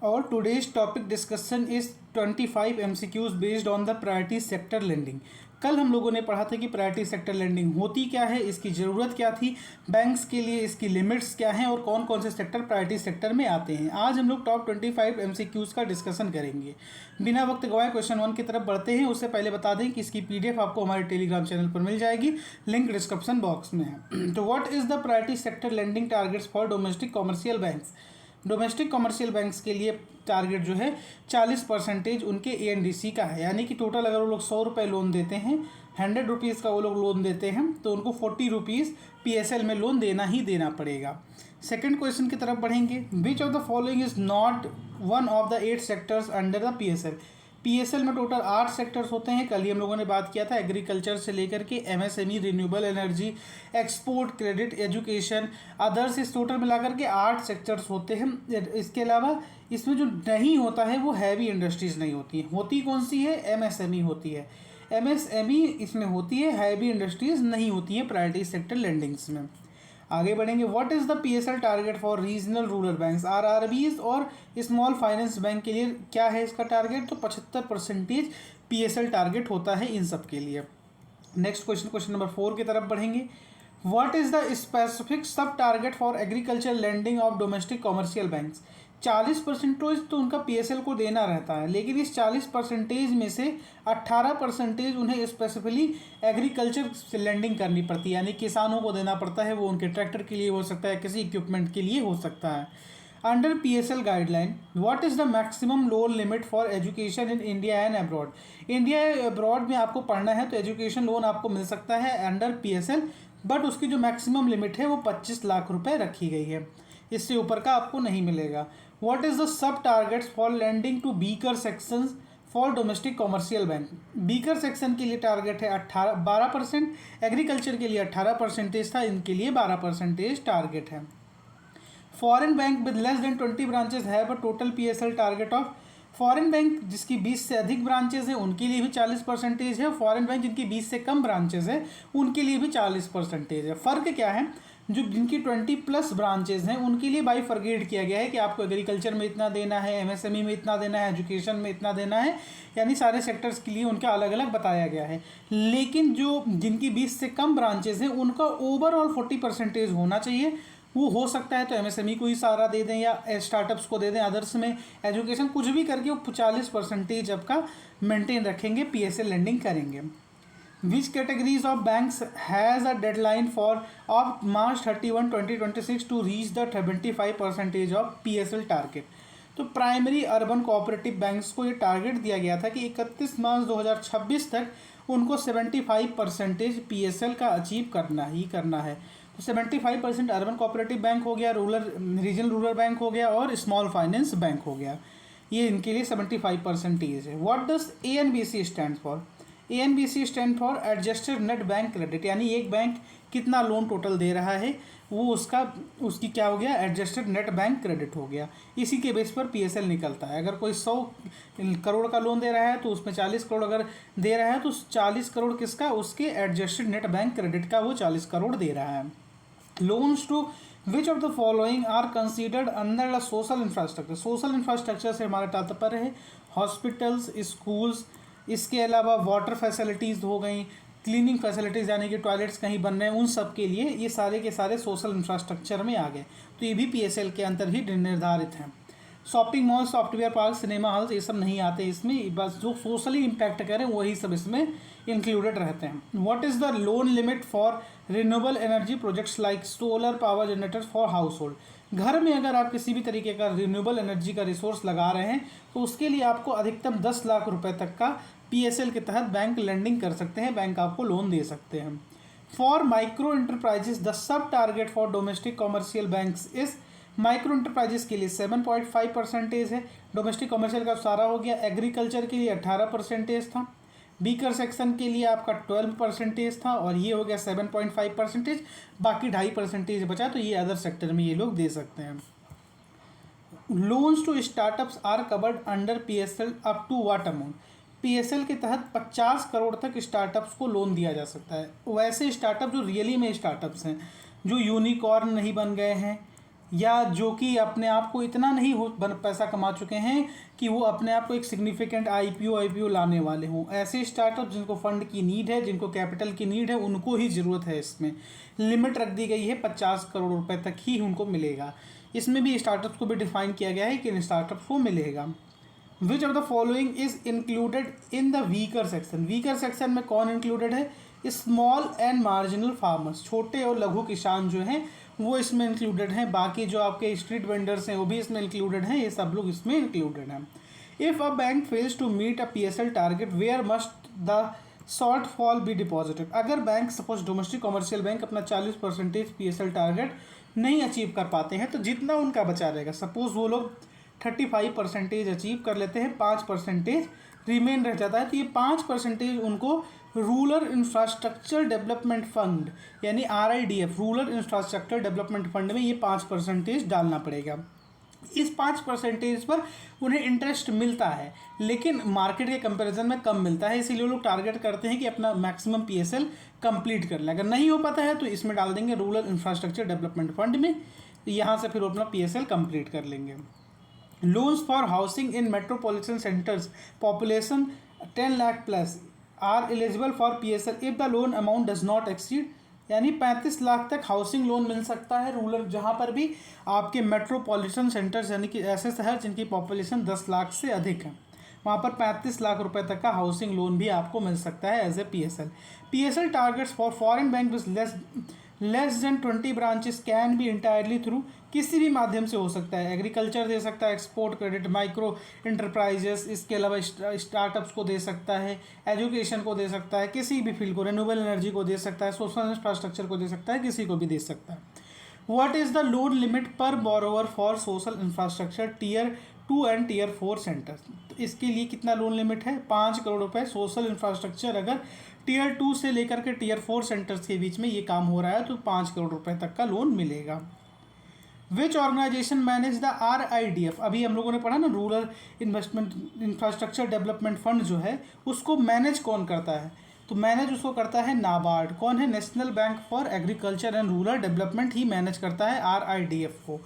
Our today's topic discussion is 25 MCQs based on the priority sector lending. कल हम लोगों ने पढ़ा था कि प्रायोरिटी सेक्टर लेंडिंग होती क्या है, इसकी ज़रूरत क्या थी, बैंक्स के लिए इसकी लिमिट्स क्या हैं और कौन कौन से सेक्टर प्रायोरिटी सेक्टर में आते हैं। आज हम लोग टॉप 25 MCQs का डिस्कशन करेंगे। बिना वक्त गवाए क्वेश्चन 1 की तरफ बढ़ते हैं। उससे पहले बता दें कि इसकी PDF आपको हमारे टेलीग्राम चैनल पर मिल जाएगी, लिंक डिस्क्रिप्शन बॉक्स में है। तो what is the priority sector lending targets for domestic commercial banks. Domestic commercial banks के लिए टारगेट जो है 40% उनके ANDC का है, यानी कि टोटल अगर वो लोग 100 रुपये लोन देते हैं, 100 रुपीज़ का वो लोग लोन देते हैं, तो उनको 40 रुपीज़ PSL में लोन देना ही देना पड़ेगा। सेकंड क्वेश्चन की तरफ बढ़ेंगे। विच of the following is not one of the 8 sectors under the PSL में टोटल 8 सेक्टर्स होते हैं। कल ही हम लोगों ने बात किया था, एग्रीकल्चर से लेकर के MSME, renewable energy, export, credit, education, others, इस टोटल मिलाकर के 8 सेक्टर्स होते हैं। इसके अलावा इसमें जो नहीं होता है वो हैवी इंडस्ट्रीज़ नहीं होती है। होती कौन सी है? MSME होती है। MSME इसमें होती है, हैवी इंडस्ट्रीज़ नहीं होती है प्रायोरिटी सेक्टर लेंडिंग्स में। आगे बढ़ेंगे। What is the PSL target for regional rural banks, RRBs और स्मॉल फाइनेंस बैंक के लिए क्या है इसका टारगेट? तो 75% PSL टारगेट होता है इन सब के लिए। नेक्स्ट क्वेश्चन नंबर 4 की तरफ बढ़ेंगे। What is the specific sub target for agriculture lending of domestic commercial banks. 40% तो उनका PSL को देना रहता है, लेकिन इस 40% में से 18% उन्हें स्पेसिफिकली एग्रीकल्चर से लैंडिंग करनी पड़ती है, यानी किसानों को देना पड़ता है। वो उनके ट्रैक्टर के लिए हो सकता है, किसी इक्विपमेंट के लिए हो सकता है। Under PSL guideline, what is the maximum loan limit for education in India and abroad. India abroad में आपको पढ़ना है तो एजुकेशन लोन आपको मिल सकता है अंडर PSL, बट उसकी जो मैक्सिमम लिमिट है वो 25 लाख रुपए रखी गई है, इससे ऊपर का आपको नहीं मिलेगा। What is the sub targets for lending to weaker sections for domestic commercial bank. Weaker section के लिए टारगेट है 12%, एग्रीकल्चर के लिए 18% था, इनके लिए 12% टारगेट है। Foreign bank with less than 20 branches have a total PSL target of. Foreign bank जिसकी 20 से अधिक ब्रांचेज हैं उनके लिए भी 40% है। फॉरेन बैंक जिनकी 20 से कम ब्रांचेज है उनके लिए भी 40% है। फ़र्क क्या है? जो जिनकी 20+ ब्रांचेज हैं उनके लिए बाइफरगेट किया गया है कि आपको एग्रीकल्चर में इतना देना है, MSME में इतना देना है, एजुकेशन में इतना देना है, यानी सारे सेक्टर्स के लिए उनका अलग अलग बताया गया है। लेकिन जो जिनकी 20 से कम ब्रांचेज हैं उनका ओवरऑल 40% होना चाहिए। वो हो सकता है तो MSME को ही सारा दे दें या स्टार्टअप्स को दे दें, अदर्स में एजुकेशन, कुछ भी करके वो 40% आपका मेंटेन रखेंगे, PSL लेंडिंग करेंगे। Which categories of banks has a deadline for of March 31, 2026 to reach the 75% of PSL target. तो प्राइमरी अर्बन कोऑपरेटिव बैंक्स को ये टारगेट दिया गया था कि 31 मार्च 2026 तक उनको 75% PSL का अचीव करना ही करना है। तो 75% अर्बन कोऑपरेटिव बैंक हो गया, रीजनल रूरल बैंक हो गया और स्मॉल फाइनेंस बैंक हो गया, ये इनके लिए 75% है। What does ANBC stand for. ANBC stand for adjusted net bank credit, यानी एक बैंक कितना लोन टोटल दे रहा है वो उसकी क्या हो गया? एडजस्टेड नेट बैंक क्रेडिट हो गया। इसी के बेस पर PSL निकलता है। अगर कोई 100 करोड़ का लोन दे रहा है तो उसमें 40 करोड़ अगर दे रहा है तो 40 करोड़ किसका? उसके एडजस्टेड नेट बैंक क्रेडिट का वो 40 करोड़ दे रहा है। Loans to which of the following are considered under the social infrastructure. Social infrastructure से हमारा तात्पर्य है हॉस्पिटल्स, स्कूल्स, इसके अलावा वाटर फैसिलिटीज़ हो गई, क्लीनिंग फैसिलिटीज़ यानी कि टॉयलेट्स कहीं बन रहे हैं, उन सब के लिए ये सारे के सारे सोशल इंफ्रास्ट्रक्चर में आ गए, तो ये भी PSL के अंतर ही निर्धारित हैं। Shopping mall, software park, cinema halls, ये सब नहीं आते इसमें, बस जो सोशली इम्पैक्ट करें वही सब इसमें इंक्लूडेड रहते हैं। What is the loan limit for renewable energy projects like solar power generators for house hold. घर में अगर आप किसी भी तरीके का रिन्यूएबल एनर्जी का रिसोर्स लगा रहे हैं तो उसके लिए आपको अधिकतम 10 लाख रुपए तक का PSL के तहत बैंक लेंडिंग कर सकते हैं, बैंक आपको लोन दे सकते हैं। For micro enterprises the sub target for domestic commercial banks is. Micro enterprises के लिए 7.5% है, डोमेस्टिक कॉमर्शियल का सारा हो गया। एग्रीकल्चर के लिए 18% था, बीकर सेक्शन के लिए आपका 12% था और ये हो गया 7.5%, बाकी 2.5% बचा, तो ये अदर सेक्टर में ये लोग दे सकते हैं। Loans to startups are covered under PSL up to what amount. PSL के तहत 50 करोड़ तक स्टार्टअप्स को लोन दिया जा सकता है। वैसे स्टार्टअप जो रियली में स्टार्टअप्स हैं, जो यूनिकॉर्न नहीं बन गए हैं, या जो कि अपने आप को इतना नहीं हो पैसा कमा चुके हैं कि वो अपने आप को एक सिग्निफिकेंट आईपीओ लाने वाले हों। ऐसे स्टार्टअप जिनको फंड की नीड है, जिनको कैपिटल की नीड है, उनको ही ज़रूरत है। इसमें लिमिट रख दी गई है 50 करोड़ रुपए तक ही उनको मिलेगा। इसमें भी स्टार्टअप्स को भी डिफाइन किया गया है कि इन स्टार्टअप्स को मिलेगा। विच of the following is included in the weaker section. Weaker section में कौन इंक्लूडेड है? स्मॉल एंड मार्जिनल फार्मर्स, छोटे और लघु किसान जो हैं वो इसमें इंक्लूडेड हैं। बाकी जो आपके स्ट्रीट वेंडर्स हैं वो भी इसमें इंक्लूडेड हैं। ये सब लोग इसमें इंक्लूडेड हैं। If a bank fails to meet a PSL target where must the shortfall be deposited. अगर bank suppose domestic commercial bank अपना 40% PSL टारगेट नहीं अचीव कर पाते हैं तो जितना उनका बचा रहेगा, सपोज वो लोग 35% अचीव कर लेते हैं, 5% रिमेन रह जाता है, तो ये 5% उनको रूरल इंफ्रास्ट्रक्चर डेवलपमेंट फंड यानी RIDF rural infrastructure development fund में ये 5% डालना पड़ेगा। इस 5% पर उन्हें इंटरेस्ट मिलता है, लेकिन मार्केट के कंपैरिजन में कम मिलता है। इसीलिए लोग टारगेट करते हैं कि अपना मैक्सिमम PSL कंप्लीट कर लें। अगर नहीं हो पाता है तो इसमें डाल देंगे रूरल इंफ्रास्ट्रक्चर डेवलपमेंट फंड में, यहाँ से फिर वो अपना PSL कंप्लीट कर लेंगे। Loans for housing in metropolitan centres population 10 lakh plus are eligible for PSL if the loan amount does not exceed, यानी 35 लाख तक हाउसिंग लोन मिल सकता है रूरल, जहाँ पर भी आपके मेट्रोपॉलिटन सेंटर्स यानी कि ऐसे शहर जिनकी पॉपुलेशन 10 लाख से अधिक है, वहाँ पर 35 लाख रुपए तक का हाउसिंग लोन भी आपको मिल सकता है as a PSL। PSL targets for foreign bank with less than 20 branches can be entirely through, किसी भी माध्यम से हो सकता है। एग्रीकल्चर दे सकता है, एक्सपोर्ट क्रेडिट, माइक्रो इंटरप्राइजेस, इसके अलावा स्टार्टअप्स को दे सकता है, एजुकेशन को दे सकता है, किसी भी फील्ड को, रिन्यूएबल एनर्जी को दे सकता है, सोशल इंफ्रास्ट्रक्चर को दे सकता है, किसी को भी दे सकता है। What is the loan limit per borrower for social infrastructure Tier 2 and Tier 4 centres? तो इसके लिए कितना लोन लिमिट है? 5 करोड़ रुपए। सोशल इंफ्रास्ट्रक्चर अगर Tier 2 से लेकर के Tier 4 सेंटर्स के बीच में ये काम हो रहा है तो 5 करोड़ रुपए तक का लोन मिलेगा। विच ऑर्गेनाइजेशन मैनेज द RIDF? अभी हम लोगों ने पढ़ा ना, rural investment infrastructure development fund जो है उसको मैनेज कौन करता है? तो मैनेज उसको करता है नाबार्ड। कौन है? National Bank for Agriculture and Rural Development ही मैनेज करता है RIDF को।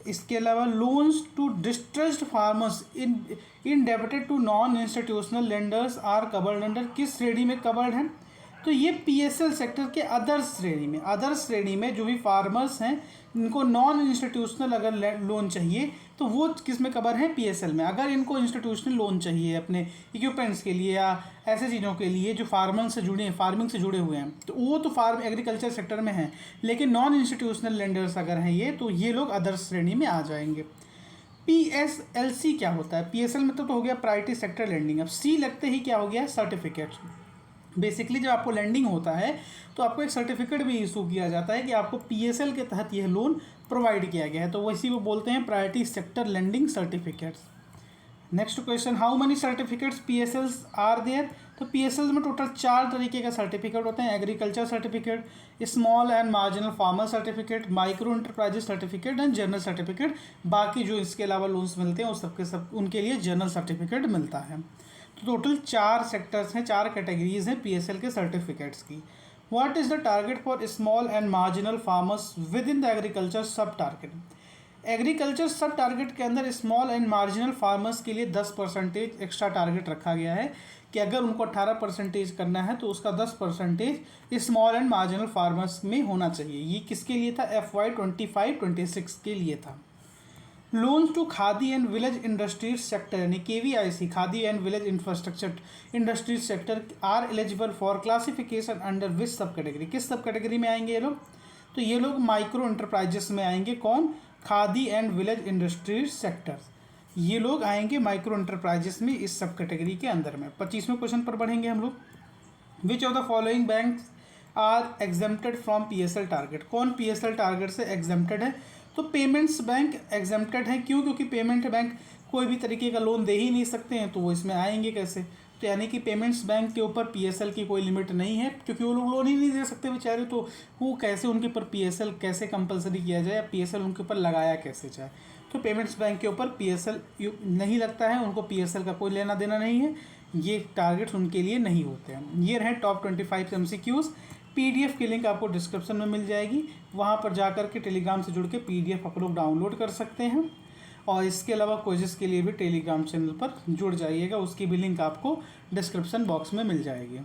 इसके अलावा loans to distressed farmers indebted to non institutional lenders are covered under, किस श्रेणी में कवर्ड है? तो ये PSL सेक्टर के अदर्स श्रेणी में, अदर्स श्रेणी में जो भी फार्मर्स हैं इनको नॉन इंस्टीट्यूशनल अगर लोन चाहिए तो वो किस में कवर है? PSL में। अगर इनको इंस्टीट्यूशनल लोन चाहिए अपने इक्विपमेंट्स के लिए या ऐसे चीज़ों के लिए जो फार्मिंग से जुड़े हैं, फार्मिंग से जुड़े हुए हैं, तो वो तो एग्रीकल्चर सेक्टर में है, लेकिन नॉन इंस्टीट्यूशनल लेंडर्स अगर हैं ये, तो ये लोग अदर्स श्रेणी में आ जाएंगे। PSLC क्या होता है? PSL मतलब तो हो गया प्रायोरिटी सेक्टर लेंडिंग। अब C लगते ही क्या हो गया? सर्टिफिकेट। बेसिकली जब आपको लैंडिंग होता है तो आपको एक सर्टिफिकेट भी इशू किया जाता है कि आपको PSL के तहत यह लोन प्रोवाइड किया गया है, तो वैसी वो बोलते हैं priority sector lending certificates. Next question, how many certificates PSLs are there? तो PSLs में टोटल 4 तरीके का सर्टिफिकेट होते हैं। Agriculture certificate, small and marginal farmer certificate, micro enterprises certificate and general certificate. बाकी जो इसके अलावा लोन्स मिलते हैं उस सबके सब उनके लिए जनरल सर्टिफिकेट मिलता है। तो टोटल 4 सेक्टर्स हैं, 4 कैटेगरीज हैं PSL के सर्टिफिकेट्स की। What is the target for small and marginal farmers with in the agriculture सब टारगेट? एग्रीकल्चर सब टारगेट के अंदर स्मॉल एंड मार्जिनल फार्मर्स के लिए 10% एक्स्ट्रा टारगेट रखा गया है कि अगर उनको 18% करना है तो उसका 10% स्मॉल एंड मार्जिनल फार्मर्स में होना चाहिए। ये किसके लिए था? FY 25-26 के लिए था। Loans to khadi and village industries sector यानी KVIC, khadi and village infrastructure industries sector are eligible for classification under which sub category? किस सब कैटेगरी में आएंगे ये लोग? तो ये लोग माइक्रो इंटरप्राइजेस में आएंगे। कौन? Khadi and village industries sectors, ये लोग आएंगे माइक्रो इंटरप्राइजेस में इस सब कैटेगरी के अंदर में। 25वें क्वेश्चन पर बढ़ेंगे हम लोग। Which of the following bank are exempted from PSL target? कौन PSL टारगेट से एग्जेम्प्टेड है? तो पेमेंट्स बैंक एग्जेम्प्टेड है। क्यों? क्योंकि पेमेंट बैंक कोई भी तरीके का लोन दे ही नहीं सकते हैं, तो वो इसमें आएंगे कैसे? तो यानी कि पेमेंट्स बैंक के ऊपर PSL की कोई लिमिट नहीं है, क्योंकि वो लोग लोन ही नहीं दे सकते बेचारे, तो वो कैसे उनके ऊपर PSL कैसे कंपलसरी किया जाए या PSL उनके ऊपर लगाया कैसे जाए? तो पेमेंट्स बैंक के ऊपर PSL नहीं लगता है, उनको PSL का कोई लेना देना नहीं है, ये टारगेट्स उनके लिए नहीं होते हैं। ये रहे टॉप 25 MCQs PDF की लिंक आपको डिस्क्रिप्शन में मिल जाएगी, वहाँ पर जा कर के टेलीग्राम से जुड़ के PDF आप लोग डाउनलोड कर सकते हैं। और इसके अलावा क्विज़ेस के लिए भी टेलीग्राम चैनल पर जुड़ जाइएगा, उसकी भी लिंक आपको डिस्क्रिप्शन बॉक्स में मिल जाएगी।